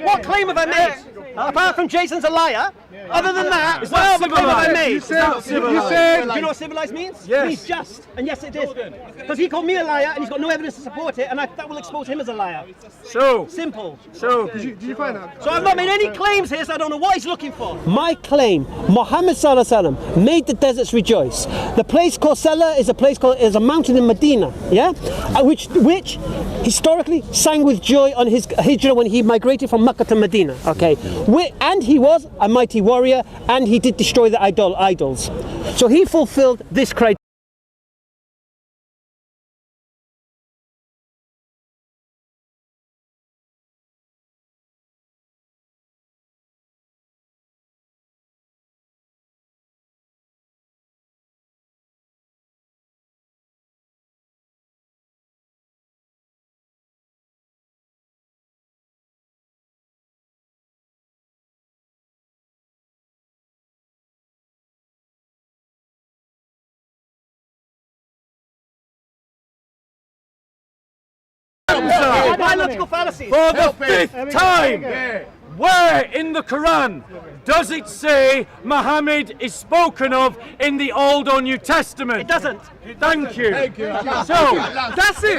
What claim have I made? Apart from Jason's a liar. Other than that, what else claim have I made? You said, do you know what civilized means? Yes. It means just. And yes, it is. Because he called me a liar and he's got no evidence to support it, and that will expose him as a liar. So Simple. So Did you find out? So I've not made any claims here, so I don't know what he's looking for. My claim, Muhammad Sallallahu Alaihi Wasallam made the deserts rejoice. The place called Salah is a mountain in Medina, yeah, which historically sang with joy on his hijrah when he migrated from Mecca to Medina. Okay, and he was a mighty warrior, and he did destroy the idols. So he fulfilled this criteria. Biological fallacies. for the fifth time, where in the Quran does it say Muhammad is spoken of in the Old or New Testament? It doesn't. Thank you. So That's it.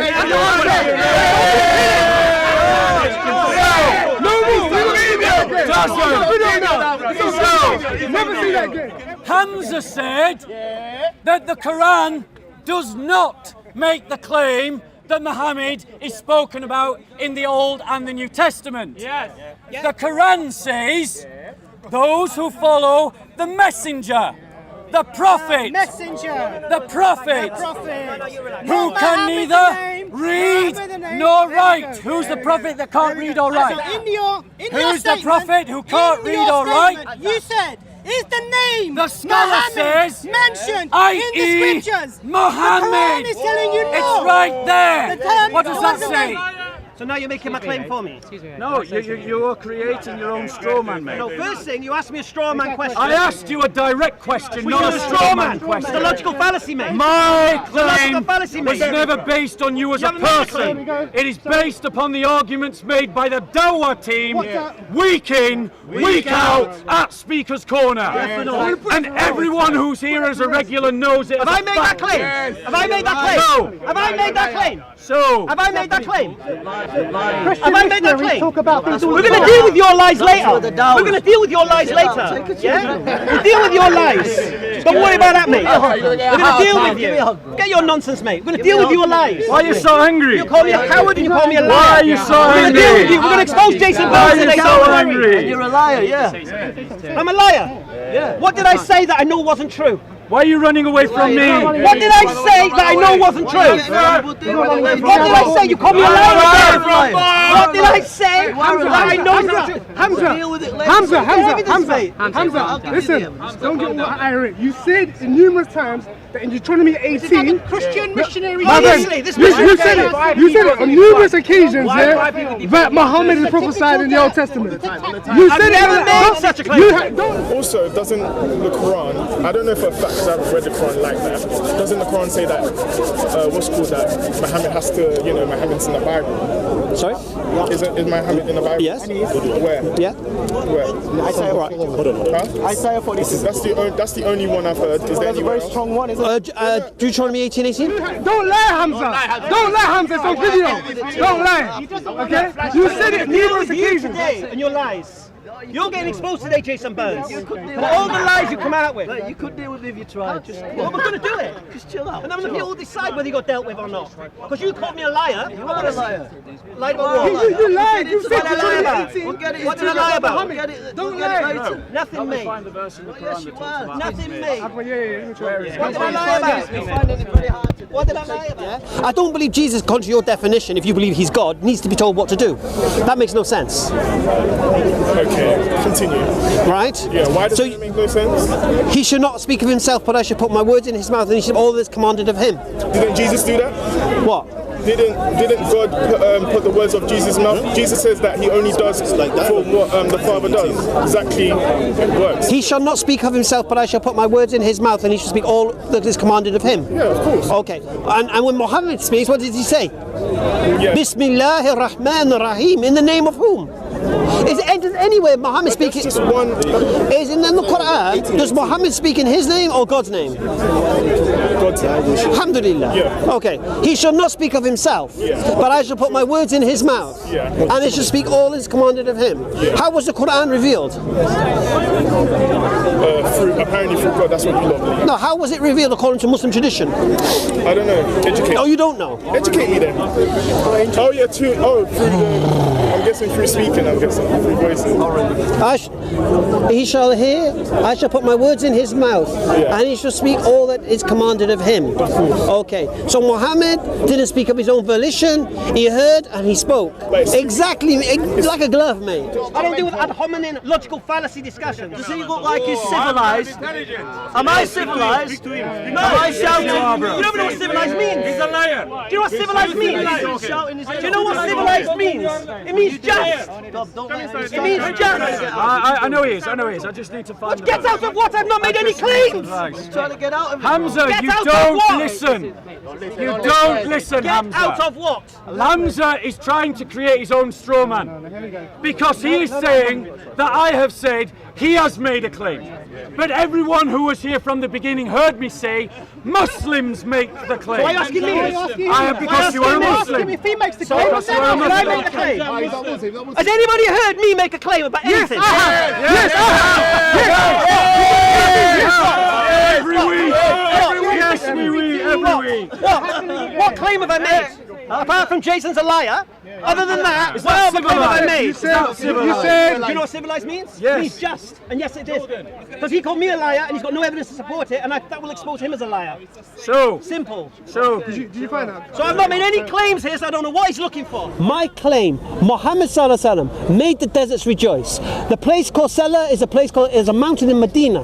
Never see that again. Hamza said that the Quran does not make the claim that Muhammad is spoken about in the Old and the New Testament. Yes. The Quran says those who follow the messenger, the prophet, the prophet, who can neither read nor write. Who's the prophet that can't read or write? Who's the prophet who can't read or write? You said, is the name The scholar says, mentioned in i.e. the scriptures? Muhammad. The Quran is telling you no. It's right there. The term- What does that say? So now you're making my claim for me. No, you're creating your own straw man, mate. No, first thing, you asked me a straw man question. I asked you a direct question, Which not is a straw man question. It's a logical fallacy, mate. My logical claim fallacy, was mate. never based on you as a You haven't made a person. claim. It is based upon the arguments made by the Dawah team week in, week out at Speaker's Corner. And everyone who's here as a regular knows it. Have I made that claim? Have I made that claim? No. Have I made that claim? So, Have I made that claim? Have I made that claim? Talk about We're going to deal with your lies later. We're going to deal with your lies later. Yeah? We'll deal with your lies. Don't worry about that, mate. We're going to deal with you. Get your nonsense, mate. We're going to deal with your lies. why are you so angry? You call me a coward and you call me a liar. Why are you so We're going to deal with angry? you. We're going to expose Jason Why Burns are you today. so Don't worry. angry? You're a liar, yeah. I'm a liar. What did I say that I know wasn't true? Why are you running away from me? What did I say that I know wasn't true? What did I say? You called me a liar again. What did I say that I know is not true? Hamza, listen, don't get all irate. You said numerous times that in Deuteronomy 18, Christian missionary. Honestly, this you was said it on numerous occasions, yeah, that Muhammad is prophesied in the Old Testament. You said never made such a claim. Also, doesn't the Quran, I don't know for a fact because I haven't read the Quran like that, doesn't the Quran say that, what's called that, Muhammad has to, Muhammad's in the Bible? Sorry? Is Muhammad in the Bible? Yes. Where? Yeah? Where? Isaiah 46. Huh? Isaiah 46. That's the only one I've heard. Is there That's a anywhere very else? strong one, isn't it? Deuteronomy 18:18. Don't lie, Hamza. Don't lie, Hamza. It's on video. Don't lie. Okay? You said it numerous occasions. Today and your lies. You're getting exposed today, Jason Burns. For all the lies you come out with. Look, you could deal with it if you tried. Just Well, we're going to do it. Just chill out. And then we'll decide whether you got dealt with or not. Because you called me a liar. You are a liar. Lied about what? You lied. You said What did I lie about? Deuteronomy 18. We'll get it. What did I lie about? We'll get it. Don't We'll get it lie. later. Nothing, mate. Yes, you are. Nothing, mate. Yeah. What did I lie about? You're finding it very hard to do. What did I lie about? I don't believe Jesus, contrary to your definition, if you believe he's God, needs to be told what to do. That makes no sense. Okay, continue. Right? Yeah, why does it make no sense? He should not speak of himself, but I should put my words in his mouth, and he should all this commanded of him. Didn't Jesus do that? What? Didn't God put the words of Jesus' mouth? Jesus says that he only does for what the Father does. Exactly works. He shall not speak of himself, but I shall put my words in his mouth, and he shall speak all that is commanded of him. Yeah, of course. Okay. And when Muhammad speaks, what does he say? Yeah. Bismillahir Rahmanir Rahim. In the name of whom? Is it anywhere Muhammad speaking? That's just one. Is in the Quran? Does Muhammad speak in his name or God's name? God's name. Alhamdulillah. Yeah. Okay. He shall not speak of himself, but I shall put my words in his mouth, and he shall speak all is commanded of him. How was the Quran revealed? Apparently through God. That's what we love. No, how was it revealed according to Muslim tradition? I don't know. Educate. Oh, you don't know? Educate me then. Oh yeah, through I'm guessing through speaking. I'm guessing through voices. He shall hear. I shall put my words in his mouth, and he shall speak all that is commanded of him. Okay. So Muhammad didn't speak of his own volition. He heard and he spoke. Exactly, like a glove, mate. I don't deal with ad hominem logical fallacy discussions. Does he look like he's civilized? Am I civilized? No. Am I shouting? You don't know what civilized means. He's a liar. Do you know what civilized means? Do you know what civilized means? It means just. It means just. I know he is. I just need to find. Get out of what? I've not made any claims. Trying to get out of it. Hamza, Get you out of don't what? listen. You don't listen, Get Hamza. out of what? Hamza is trying to create his own straw man because he is saying that I have said he has made a claim. But everyone who was here from the beginning heard me say Muslims make the claim. Why are you asking me? Because you are a Muslim. If he makes the claim, Because you are a Can I Muslim. make the claim? Has anybody heard me make a claim about anything? Yes, I have. Every week. Yes, we every week. What claim have I made? Apart from Jason's a liar. Other than that, what other claim have I made? You said, Do you know what civilized means? Yes. It means just. And yes, it is. Because he called me a liar and he's got no evidence to support it, and that will expose him as a liar. So, Simple. Did you find out? So I've not made any claims here, so I don't know what he's looking for. My claim, Muhammad Sallallahu Alaihi Wasallam made the deserts rejoice. The place called Sela is a mountain in Medina,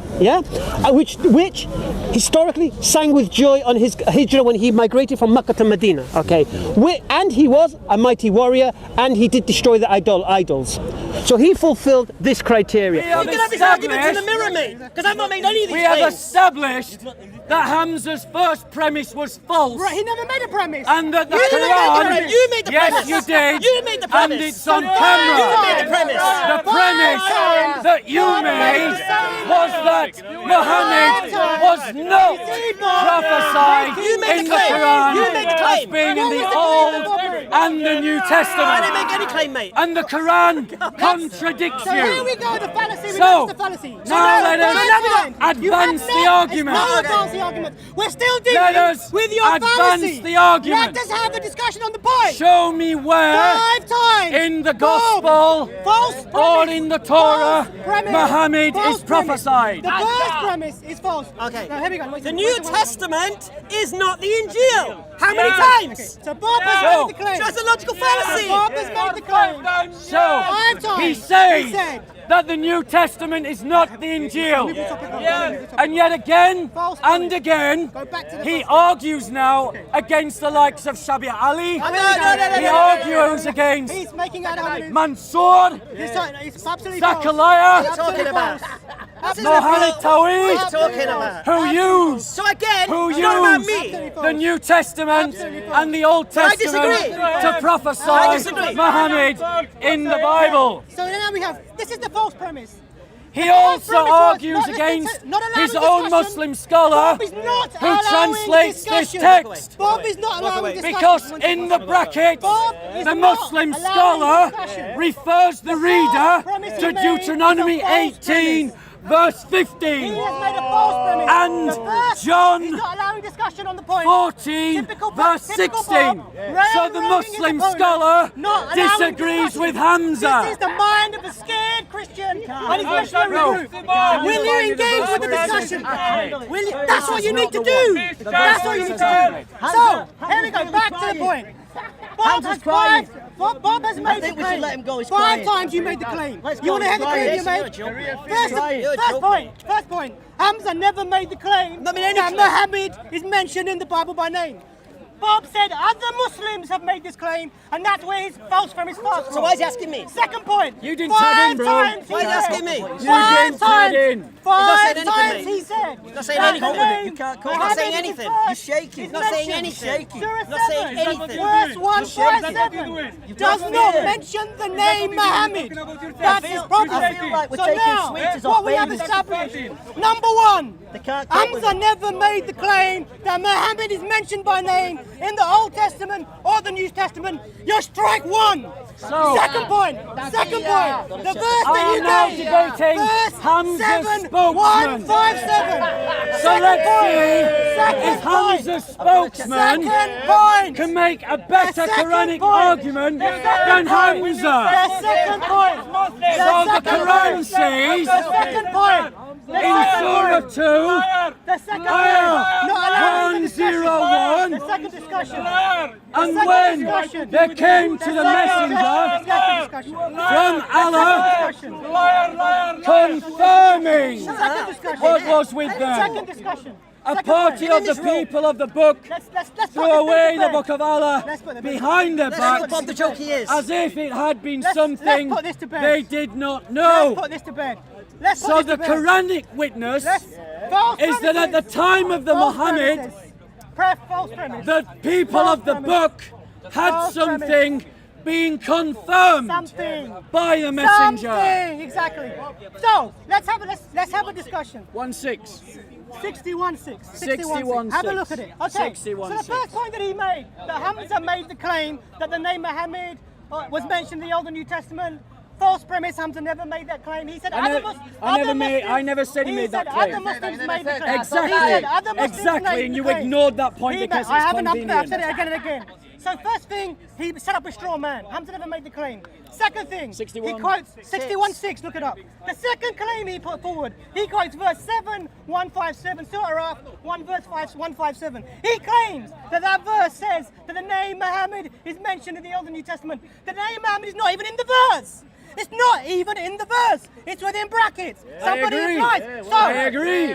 which historically sang with joy on his hijrah when he migrated from Mecca to Medina. Okay, and he was a mighty warrior, and he did destroy the idols. So he fulfilled this criteria. We have Because I've not made any of these we have established that Hamza's first premise was false. Right, he never made a premise. And that the You Quran, made the yes, premise. you did. You made the premise. And it's on camera. You made the premise. The premise that you made was that Muhammad was not prophesied You made in the the claim. Quran You made the as claim. being in the Old and the New I didn't Testament. make any claim, mate. And the Quran contradicts So here you. we go, the fallacy. So, the fallacy. now let us advance the argument. No advance the argument. We're still Let dealing us with your advance fallacy. the argument. Let us have a discussion on the point. Show me where 5 times. in the Gospel False or premise. in the Torah False premise. Muhammad False is prophesied. Premise. The first premise is false. Okay. Now, here we go. The New Testament is not the Injil. How many times? So Bob has So- made the claim. That's a logical fallacy. Bob has made the claim. So 5 times. he He says said. that the New Testament is not the Injil. And yet again and again, Go back to the he Gospel. argues now against the likes of Shabir Ali. No. He argues against He's making out evidence. Mansour, He's absolutely false. Zakaria, Talking about. Mohammed What are you Tawhid, talking about? who use So again, who it's not about use me. the New Testament and the Old I Testament disagree. to I prophesy disagree. Muhammad in the Bible. So now we have, this is the false premise. He The false also premise was argues not against not allowing his own discussion. Muslim scholar Bob is not who allowing translates this discussion. text. Bob is not allowing discussion. Because in the brackets, Bob is the not Muslim allowing scholar discussion. refers the reader premise he to made Deuteronomy is a false 18, verse He 15. has made a false premise. And The first John is not allowing discussion on the point. 14, Typical verse typical 16. Bob, So the railroading Muslim his opponent, scholar not allowing disagrees discussion. with Hamza. This is the mind of a scared Christian and his missionary No. group. Will you engage with the discussion? Will you? That's what you need to do. That's what you need to do. So, here we go, back to the point. Bob has Bob has made think the we should claim. let him go, he's 5 crying. times you made the claim. Let's You go, want to hear he's the claim you crying. made? You're joking. First point. Hamza never made the claim Not made any that claim. Muhammad is mentioned in the Bible by name. Bob said other Muslims have made this claim, and that's where his false premise starts from. So why is he asking me? Second point. You didn't tag in, bro. Why is he asking me? You didn't tag in. Five He's not saying times anything, he said. He's not saying that anything. the name You can't call. Muhammad He's not saying is anything. first You're shaking. is He's not saying mentioned. anything. Surah He's not saying 7, anything. verse 157 does not mention the name Muhammad. That's his problem. I feel like we're So taking now, sweeters what off we have babies. established, number one, They can't cope with Hamza it. never made the claim that Muhammad is mentioned by name in the Old Testament or the New Testament. You're strike one. Second point. The verse I that am you now made. debating Verse Hamza's 7157. So let's see Second if Hamza's spokesman Second point. can make a better second Quranic point. argument The second than point. Hamza. The second point. So the Quran says The second point. in Surah 2, The second Ayah point. Not allowed in the discussion. 101, The second discussion. and second when discussion. they came to the messenger Second discussion. from Allah confirming Second discussion. what was with Second them, discussion. a Second party point. of the people of the book Let's threw away the book of Allah Let's put the- behind their Let's backs put Bob the joke he is. as if it had been Let's something put this to bed. they did not Let's know. put this to bed. Let's put So this the to bed. Quranic witness False is that at the premises. time of the False Muhammad, premises. False premise. the people of the book had False something being confirmed Something. by the messenger. Something. Exactly. So let's have a discussion. 1-6. 61-6. 61-6. Have a look at it. Okay. 61-6. So the first point that he made, that Hamza made the claim that the name Muhammad was mentioned in the Old and New Testament. False premise. Hamza never made that claim. He said I never said he made that claim. Other Muslims made the claim. Exactly. He said other Muslims Exactly, made and the you claim. ignored that point He because I it's haven't. I've convenient. said it again and again. So first thing, he set up a straw man. Hamza never made the claim. Second thing, 61. he quotes 61-6. Look it up. The second claim he put forward, he quotes verse 7-157, Surah 1 verse 157. He claims that verse says that the name Muhammad is mentioned in the Old and New Testament. The name Muhammad is not even in the verse. It's not even in the verse. It's within brackets. Somebody agree. replies. So, I agree.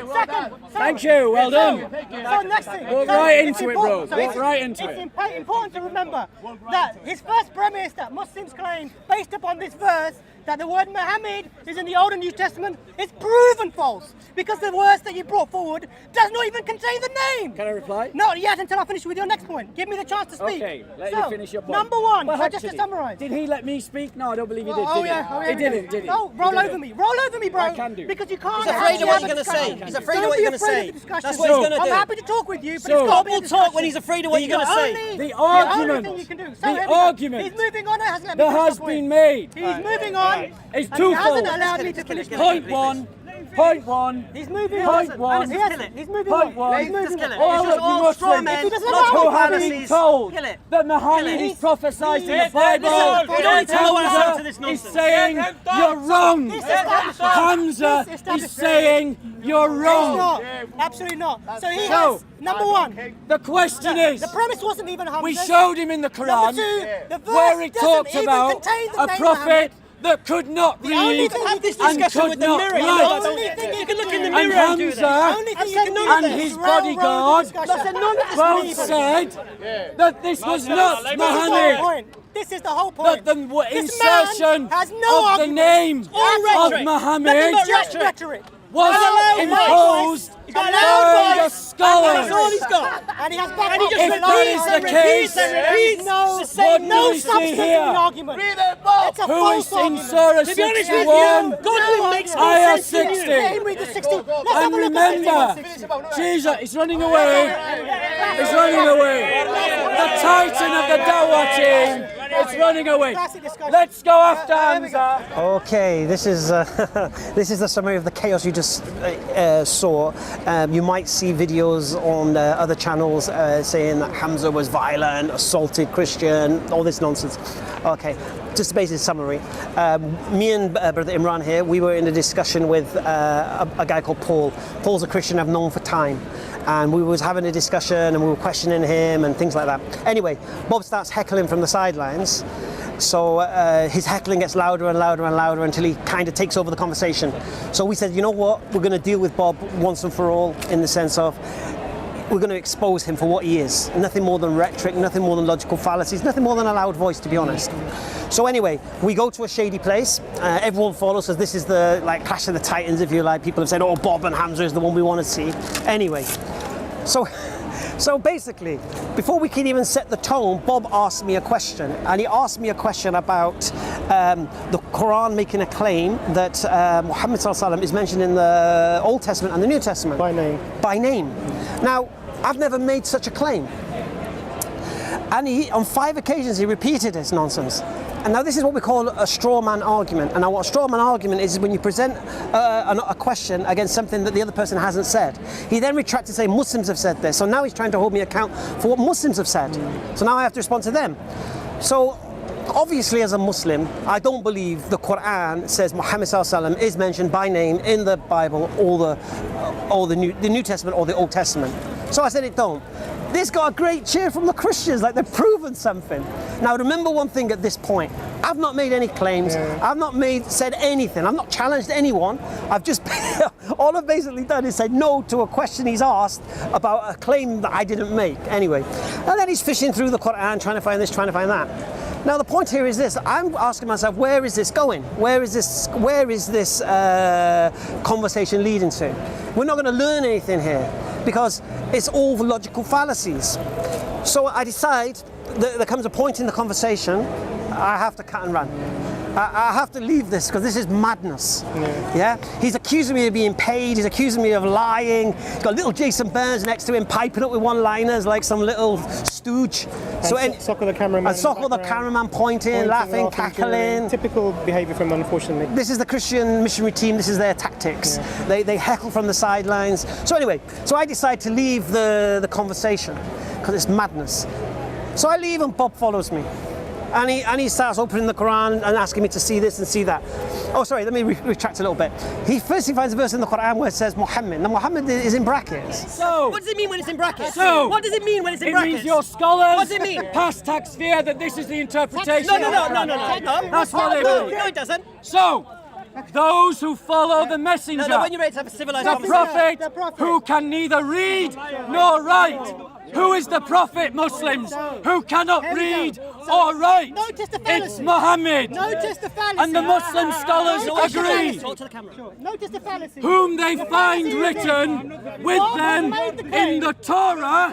Thank you. Well done. So next thing. Walk so right it's into it, bro. important- so Walk it's- right into it's it. important to remember that his first premise that Muslims claim, based upon this verse, that the word Muhammad is in the Old and New Testament, is proven false because the verse that you brought forward does not even contain the name. Can I reply? Not yet until I finish with your next point. Give me the chance to speak. Okay, let So, you finish your point. Number one, Well, so just to actually, summarise. Did he let me speak? No, I don't believe he did. Oh did yeah, he? oh yeah. He didn't, did he? No, He roll didn't. over me. Roll over me, bro. I can do. Because you can't. He's afraid of what actually you're have a gonna say. discussion. He's afraid of Don't what be you're gonna afraid say. of the discussion. That's what he's gonna I'm do. happy to talk with you, but So- it's got to be a Bob will talk when discussion. he's afraid of what It's you're gonna the say. only- The only argument- thing you can do. So the here we go. argument He's moving on and hasn't let me that finish has my point. been made He's moving on. is and he twofold. hasn't allowed me to finish my Point one. Point one. He's moving Point on. one. And he hasn't. He's moving Point on. one. He's moving on. All It's just of all you straw Muslims men, If he doesn't lots allow who of me to have finish- been fallacies. told Kill it. that Muhammad Kill it. is prophesied in the Listen, Bible. listen, you don't need to know answer to this Hamza is nonsense. saying you're wrong. This establishes- Hamza this is establishes- saying you're He's wrong. not. Absolutely not. So he So- has, number one, The question is, the premise wasn't even Hamza. we showed him in the Quran Number two, the verse where it doesn't talked even about contain the a name prophet Muhammad. that could not The only read thing you Have this and discussion could with the not mirror. You write. know, The only thing you can look in the do- And mirror and do this. Hamza Only thing I've you said can none do of and is his railroad the bodyguard discussion. I've said none of this both This said that this was not is the whole Muhammad. point. This is the whole That point. the This man insertion has no of the argument. name All of rhetoric. Muhammad Nothing but rhetoric. was Allowed imposed voice. by Allowed the voice. scholars. That's all he's got. And he has back And he up just with If that lies is and the case, repeats no, the same no what do we see substance in here? the argument. It's a Who false is in argument. Surah To be honest with 61? you, Godwin makes no Ayah sense to you. 60. Let him read the 60. Let's have And a look remember, at 61. Jesus, it's running away. It's running away. The titan of the Dawah team. It's running away. Classic discussion. Let's go after There we go. Hamza. Okay, this is this is the summary of the chaos you just saw. You might see videos on other channels saying that Hamza was violent, assaulted Christian, all this nonsense. Okay, just a basic summary. Me and Brother Imran here, we were in a discussion with a guy called Paul. Paul's a Christian I've known for time. And we was having a discussion and we were questioning him and things like that. Anyway, Bob starts heckling from the sidelines. So his heckling gets louder and louder and louder until he kind of takes over the conversation. So we said, you know what, we're going to deal with Bob once and for all, in the sense of we're going to expose him for what he is. Nothing more than rhetoric, nothing more than logical fallacies, nothing more than a loud voice, to be honest. So anyway, we go to a shady place. Everyone follows us. This is the Clash of the Titans, if you like. People have said, oh, Bob and Hamza is the one we want to see. Anyway, so basically, before we can even set the tone, Bob asked me a question, and he asked me a question about the Quran making a claim that Muhammad ﷺ is mentioned in the Old Testament and the New Testament. By name. By name. Now, I've never made such a claim. And on 5 occasions he repeated this nonsense. And now this is what we call a straw man argument. And now what a straw man argument is when you present a question against something that the other person hasn't said. He then retracted to say Muslims have said this. So now he's trying to hold me account for what Muslims have said. So now I have to respond to them. So obviously as a Muslim, I don't believe the Quran says Muhammad ﷺ is mentioned by name in the Bible or the New Testament or the Old Testament. So I said it don't. This got a great cheer from the Christians, like they've proven something. Now remember one thing at this point, I've not made any claims, I've not said anything, I've not challenged anyone, I've just, all I've basically done is said no to a question he's asked about a claim that I didn't make, anyway. And then he's fishing through the Quran, trying to find this, trying to find that. Now the point here is this, I'm asking myself, where is this going? Where is this conversation leading to? We're not going to learn anything here, because it's all logical fallacies. So I decide that there comes a point in the conversation, I have to cut and run. I have to leave this because this is madness. Yeah. He's accusing me of being paid, he's accusing me of lying, he's got little Jason Burns next to him piping up with one-liners like some little stooge. Soccer the cameraman. And Soccer the cameraman pointing, laughing, cackling. Typical behaviour from them, unfortunately. This is the Christian missionary team, this is their tactics. They heckle from the sidelines. So anyway, I decide to leave the conversation because it's madness. So I leave and Bob follows me. And he starts opening the Quran and asking me to see this and see that. Oh, sorry, let me retract a little bit. He finds a verse in the Quran where it says Muhammad. Now, Muhammad is in brackets. So, What does it mean when it's in brackets? So, what does it mean when it's in brackets? It means your scholars What does it mean? pass tax fear that this is the interpretation. No. That's what it means. No, it doesn't. So, those who follow the messenger, No, when you're ready to have a civilized the conversation. prophet who can neither read nor write. Who is the prophet, Muslims? Who cannot read or write? Notice the fallacy. It's Muhammad. Notice the fallacy. And the Muslim scholars agree. Talk to the camera. Notice the fallacy. Whom they find written with them in the Torah,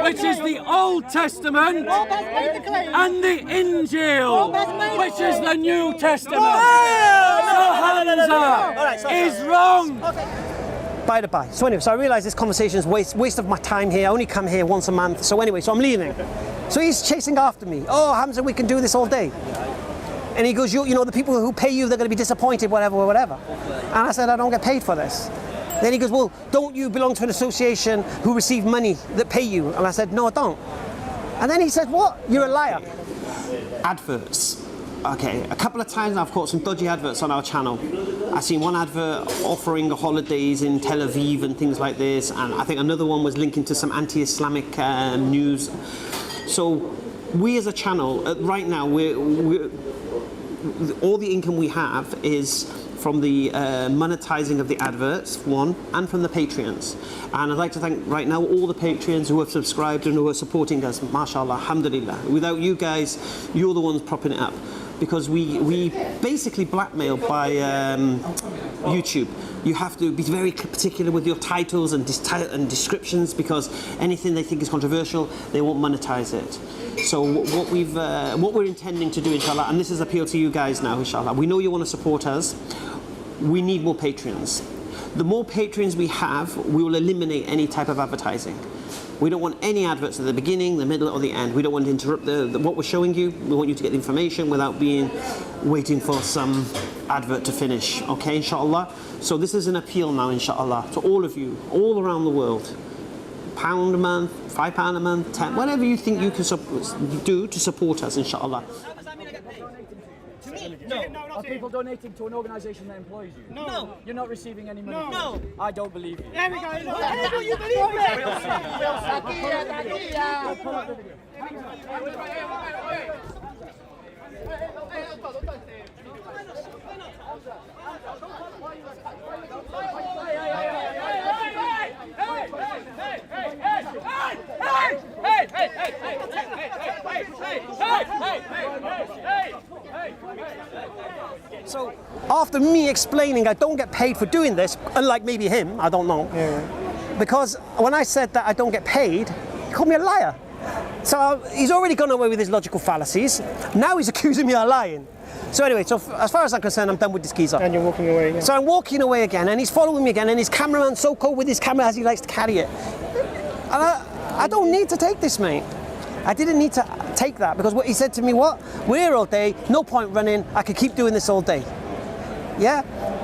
which is the Old Testament, and the Injil, which is the New Testament. So Hamza is wrong. By the by. So anyway, so I realise this conversation is waste of my time here. I only come here once a month. So anyway, so I'm leaving. So he's chasing after me. Oh, Hamza, we can do this all day. And he goes, you know, the people who pay you, they're going to be disappointed, whatever. And I said, I don't get paid for this. Then he goes, well, don't you belong to an association who receive money that pay you? And I said, no, I don't. And then he said, what? You're a liar. Adverts. Okay, a couple of times I've caught some dodgy adverts on our channel. I've seen one advert offering holidays in Tel Aviv and things like this, and I think another one was linking to some anti-Islamic news. So we as a channel, right now, we're all the income we have is from the monetizing of the adverts, one, and from the Patreons. And I'd like to thank right now all the Patreons who have subscribed and who are supporting us, mashallah, alhamdulillah. Without you guys, you're the ones propping it up. Because we basically blackmailed by YouTube. You have to be very particular with your titles and descriptions, because anything they think is controversial, they won't monetize it. So what we're intending to do, inshallah, and this is appeal to you guys now, inshallah. We know you want to support us. We need more Patreons. The more Patreons we have, we will eliminate any type of advertising. We don't want any adverts at the beginning, the middle, or the end. We don't want to interrupt what we're showing you. We want you to get the information without waiting for some advert to finish. Okay, inshallah. So this is an appeal now, inshallah, to all of you, all around the world. £1 a month, £5 a month, 10, whatever you think you can do to support us, inshallah. Are people donating to an organisation that employs you? No. You're not receiving any money? No. I don't believe you. There we go. Whatever you believe in. So after me explaining I don't get paid for doing this, unlike maybe him, I don't know, because when I said that I don't get paid, he called me a liar. So he's already gone away with his logical fallacies. Now he's accusing me of lying. So anyway, so as far as I'm concerned, I'm done with this geezer. And you're walking away again. So I'm walking away again, and he's following me again, and his cameraman so cold with his camera as he likes to carry it. And I don't need to take this, mate. I didn't need to take that, because what he said to me, what? We're here all day, no point running, I could keep doing this all day. Yeah?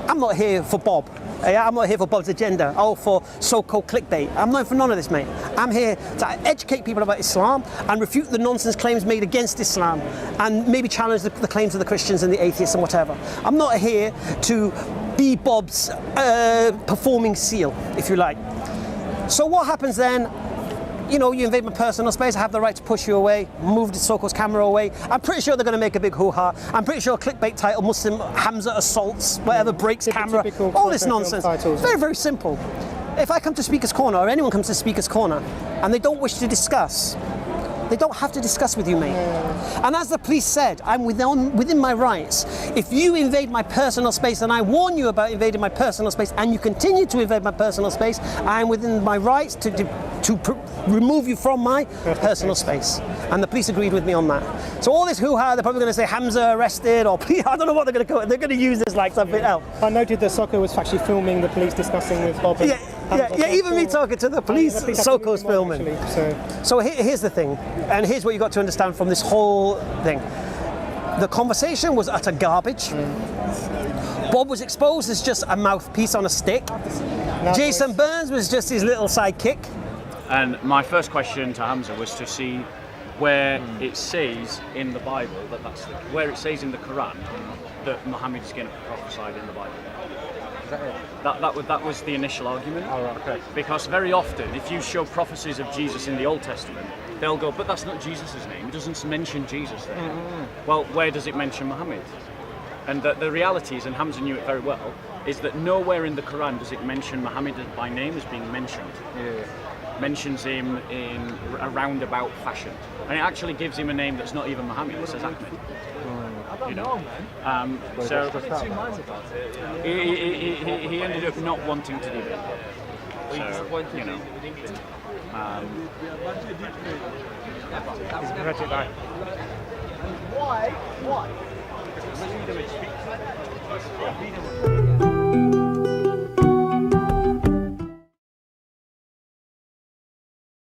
I'm not here for Bob. Yeah, I'm not here for Bob's agenda, for so-called clickbait. I'm not for none of this, mate. I'm here to educate people about Islam and refute the nonsense claims made against Islam and maybe challenge the claims of the Christians and the atheists and whatever. I'm not here to be Bob's performing seal, if you like. So what happens then? You know, you invade my personal space, I have the right to push you away, move the so-called camera away. I'm pretty sure they're going to make a big hoo-ha. I'm pretty sure clickbait title, Muslim Hamza assaults, whatever, breaks camera, all this nonsense. It's very, very simple. If I come to Speaker's Corner, or anyone comes to Speaker's Corner, and they don't wish to discuss, they don't have to discuss with you, mate. And as the police said, I'm within my rights. If you invade my personal space, and I warn you about invading my personal space, and you continue to invade my personal space, I'm within my rights to remove you from my personal space. And the police agreed with me on that. So all this hoo-ha, they're probably going to say Hamza arrested, or I don't know what they're going to go. They're going to use this like something else. I noted that Soko was actually filming the police discussing with Bob. Yeah, even me talking to the police, Soko's filming. Actually, so here's the thing, and here's what you got to understand from this whole thing. The conversation was utter garbage. Bob was exposed as just a mouthpiece on a stick. Jason Burns was just his little sidekick. And my first question to Hamza was to see where it says in the Bible where it says in the Quran that Muhammad is going to be prophesied in the Bible. Is that it? That was the initial argument. Oh, right, okay. Because very often, if you show prophecies of Jesus in the Old Testament, they'll go, but that's not Jesus' name. It doesn't mention Jesus there. Well, where does it mention Muhammad? And the reality is, and Hamza knew it very well, is that nowhere in the Quran does it mention Muhammad by name as being mentioned. Mentions him in a roundabout fashion, and it actually gives him a name that's not even Muhammad. It says Ahmed. I don't know, man. So Two minds about it. he ended up not wanting to do it. So, you know. He's a tragic guy. Why?